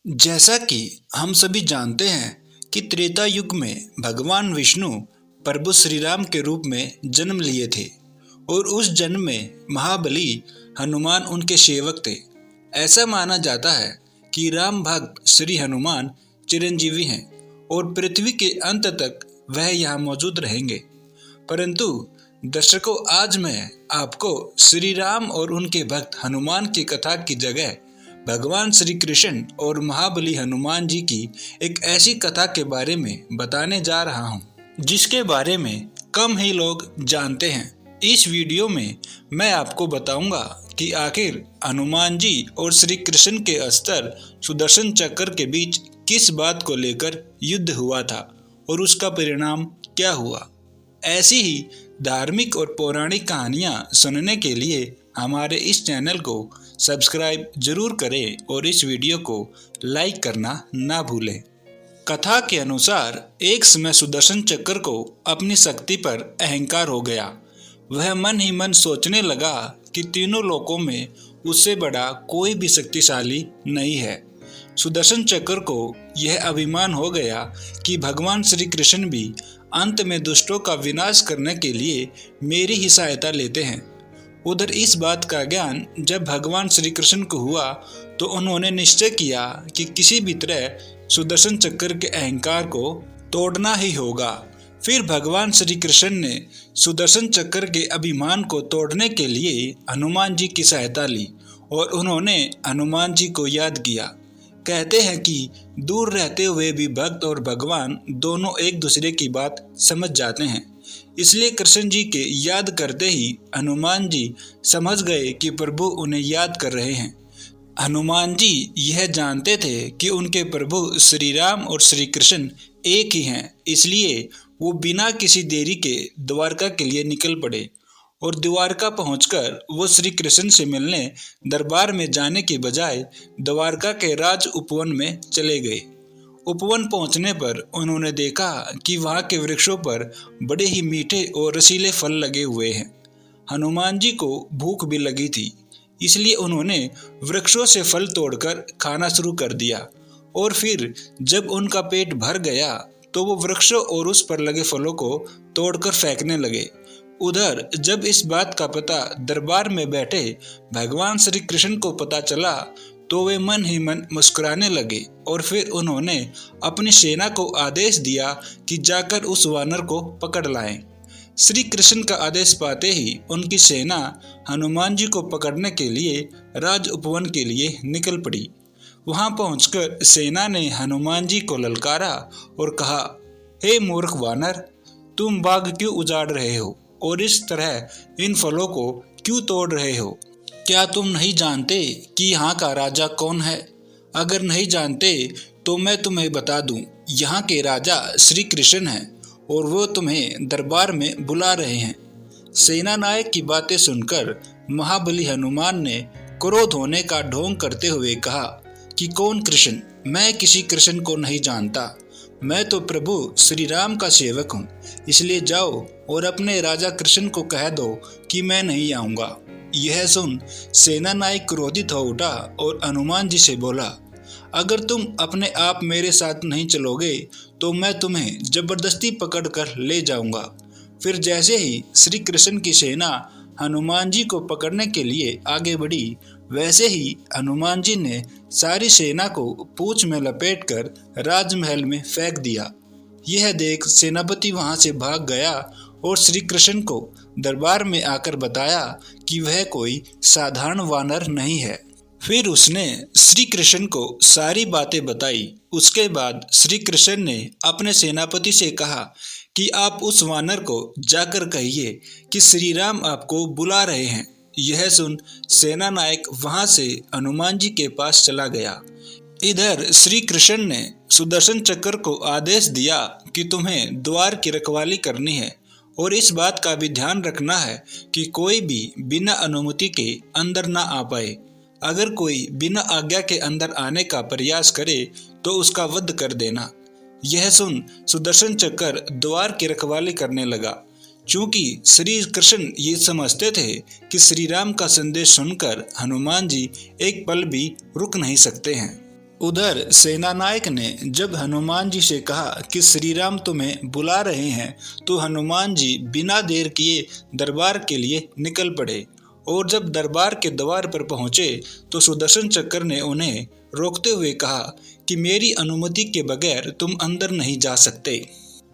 जैसा कि हम सभी जानते हैं कि त्रेता युग में भगवान विष्णु प्रभु श्री राम के रूप में जन्म लिए थे और उस जन्म में महाबली हनुमान उनके सेवक थे। ऐसा माना जाता है कि राम भक्त श्री हनुमान चिरंजीवी हैं और पृथ्वी के अंत तक वह यहाँ मौजूद रहेंगे। परंतु दर्शकों, आज मैं आपको श्री राम और उनके भक्त हनुमान की कथा की जगह भगवान श्री कृष्ण और महाबली हनुमान जी की एक ऐसी कथा के बारे में बताने जा रहा हूँ जिसके बारे में कम ही लोग जानते हैं। इस वीडियो में मैं आपको बताऊंगा कि आखिर हनुमान जी और श्री कृष्ण के अस्त्र सुदर्शन चक्र के बीच किस बात को लेकर युद्ध हुआ था और उसका परिणाम क्या हुआ। ऐसी ही धार्मिक और पौराणिक कहानियाँ सुनने के लिए हमारे इस चैनल को सब्सक्राइब जरूर करें और इस वीडियो को लाइक करना ना भूलें। कथा के अनुसार एक समय सुदर्शन चक्र को अपनी शक्ति पर अहंकार हो गया। वह मन ही मन सोचने लगा कि तीनों लोकों में उससे बड़ा कोई भी शक्तिशाली नहीं है। सुदर्शन चक्र को यह अभिमान हो गया कि भगवान श्री कृष्ण भी अंत में दुष्टों का विनाश करने के लिए मेरी ही सहायता लेते हैं। उधर इस बात का ज्ञान जब भगवान श्री कृष्ण को हुआ तो उन्होंने निश्चय किया कि किसी भी तरह सुदर्शन चक्र के अहंकार को तोड़ना ही होगा। फिर भगवान श्री कृष्ण ने सुदर्शन चक्र के अभिमान को तोड़ने के लिए हनुमान जी की सहायता ली और उन्होंने हनुमान जी को याद किया। कहते हैं कि दूर रहते हुए भी भक्त और भगवान दोनों एक दूसरे की बात समझ जाते हैं। इसलिए कृष्ण जी के याद करते ही हनुमान जी समझ गए कि प्रभु उन्हें याद कर रहे हैं। हनुमान जी यह जानते थे कि उनके प्रभु श्री राम और श्री कृष्ण एक ही हैं। इसलिए वो बिना किसी देरी के द्वारका के लिए निकल पड़े और द्वारका पहुंचकर वो श्री कृष्ण से मिलने दरबार में जाने के बजाय द्वारका के राज उपवन में चले गए। उपवन पहुंचने पर उन्होंने देखा कि वहां के वृक्षों पर बड़े ही मीठे और रसीले फल लगे हुए हैं। हनुमान जी को भूख भी लगी थी, इसलिए उन्होंने वृक्षों से फल तोड़कर खाना शुरू कर दिया और फिर जब उनका पेट भर गया तो वो वृक्षों और उस पर लगे फलों को तोड़कर फेंकने लगे। उधर जब इस बात का पता दरबार में बैठे भगवान श्री कृष्ण को पता चला तो वे मन ही मन मुस्कुराने लगे और फिर उन्होंने अपनी सेना को आदेश दिया कि जाकर उस वानर को पकड़ लाएं। श्री कृष्ण का आदेश पाते ही उनकी सेना हनुमान जी को पकड़ने के लिए राज उपवन के लिए निकल पड़ी। वहां पहुंचकर सेना ने हनुमान जी को ललकारा और कहा, हे मूर्ख वानर, तुम बाग क्यों उजाड़ रहे हो और इस तरह इन फलों को क्यों तोड़ रहे हो? क्या तुम नहीं जानते कि यहाँ का राजा कौन है? अगर नहीं जानते तो मैं तुम्हें बता दूं, यहाँ के राजा श्री कृष्ण हैं और वो तुम्हें दरबार में बुला रहे हैं। सेना नायक की बातें सुनकर महाबली हनुमान ने क्रोध होने का ढोंग करते हुए कहा कि कौन कृष्ण? मैं किसी कृष्ण को नहीं जानता। मैं तो प्रभु श्री राम का सेवक हूँ। इसलिए जाओ और अपने राजा कृष्ण को कह दो कि मैं नहीं आऊँगा। यह सुन सेना नायक क्रोधित हो उठा और हनुमान जी से बोला, अगर तुम अपने आप मेरे साथ नहीं चलोगे तो मैं तुम्हें जबरदस्ती पकड़कर ले जाऊंगा। फिर जैसे ही श्री कृष्ण की सेना हनुमान जी को पकड़ने के लिए आगे बढ़ी, वैसे ही हनुमान जी ने सारी सेना को पूंछ में लपेटकर राजमहल में फेंक दिया। यह देख सेनापति वहां से भाग गया और श्री कृष्ण को दरबार में आकर बताया कि वह कोई साधारण वानर नहीं है। फिर उसने श्री कृष्ण को सारी बातें बताई। उसके बाद श्री कृष्ण ने अपने सेनापति से कहा कि आप उस वानर को जाकर कहिए कि श्री राम आपको बुला रहे हैं। यह सुन सेना नायक वहां से हनुमान जी के पास चला गया। इधर श्री कृष्ण ने सुदर्शन चक्र को आदेश दिया कि तुम्हें द्वार की रखवाली करनी है और इस बात का भी ध्यान रखना है कि कोई भी बिना अनुमति के अंदर ना आ पाए। अगर कोई बिना आज्ञा के अंदर आने का प्रयास करे तो उसका वध कर देना। यह सुन सुदर्शन चक्र द्वार की रखवाली करने लगा। चूंकि श्री कृष्ण ये समझते थे कि श्री राम का संदेश सुनकर हनुमान जी एक पल भी रुक नहीं सकते हैं। उधर सेनानायक ने जब हनुमान जी से कहा कि श्री राम तुम्हें बुला रहे हैं, तो हनुमान जी बिना देर किए दरबार के लिए निकल पड़े। और जब दरबार के द्वार पर पहुंचे तो सुदर्शन चक्र ने उन्हें रोकते हुए कहा कि मेरी अनुमति के बगैर तुम अंदर नहीं जा सकते।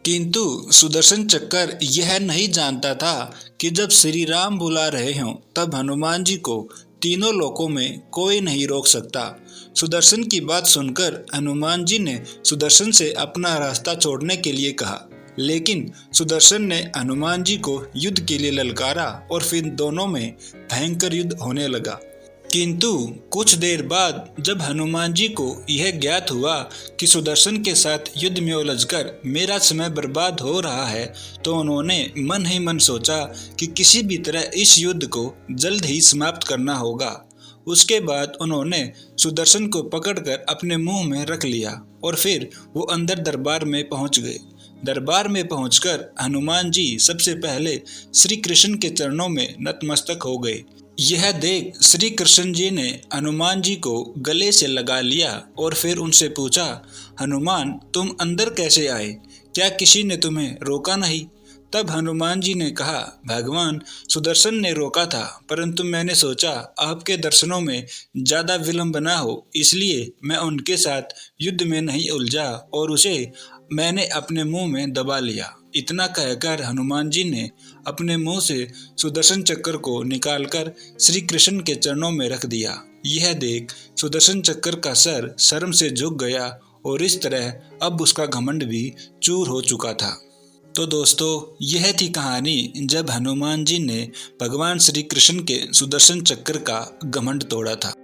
किंतु सुदर्शन चक्र यह नहीं जानता था कि जब श्री राम बुला रहे हों तब हनुमान जी को तीनों लोकों में कोई नहीं रोक सकता। सुदर्शन की बात सुनकर हनुमान जी ने सुदर्शन से अपना रास्ता छोड़ने के लिए कहा, लेकिन सुदर्शन ने हनुमान जी को युद्ध के लिए ललकारा और फिर दोनों में भयंकर युद्ध होने लगा। किंतु कुछ देर बाद जब हनुमान जी को यह ज्ञात हुआ कि सुदर्शन के साथ युद्ध में उलझकर मेरा समय बर्बाद हो रहा है, तो उन्होंने मन ही मन सोचा कि किसी भी तरह इस युद्ध को जल्द ही समाप्त करना होगा। उसके बाद उन्होंने सुदर्शन को पकड़कर अपने मुंह में रख लिया और फिर वो अंदर दरबार में पहुंच गए। दरबार में पहुंचकर हनुमान जी सबसे पहले श्री कृष्ण के चरणों में नतमस्तक हो गए। यह देख श्री कृष्ण जी ने हनुमान जी को गले से लगा लिया और फिर उनसे पूछा, हनुमान तुम अंदर कैसे आए? क्या किसी ने तुम्हें रोका नहीं? तब हनुमान जी ने कहा, भगवान सुदर्शन ने रोका था, परंतु मैंने सोचा आपके दर्शनों में ज़्यादा विलंब न हो, इसलिए मैं उनके साथ युद्ध में नहीं उलझा और उसे मैंने अपने मुंह में दबा लिया। इतना कहकर हनुमान जी ने अपने मुंह से सुदर्शन चक्र को निकालकर श्री कृष्ण के चरणों में रख दिया। यह देख सुदर्शन चक्र का सर शर्म से झुक गया और इस तरह अब उसका घमंड भी चूर हो चुका था। तो दोस्तों, यह थी कहानी जब हनुमान जी ने भगवान श्री कृष्ण के सुदर्शन चक्र का घमंड तोड़ा था।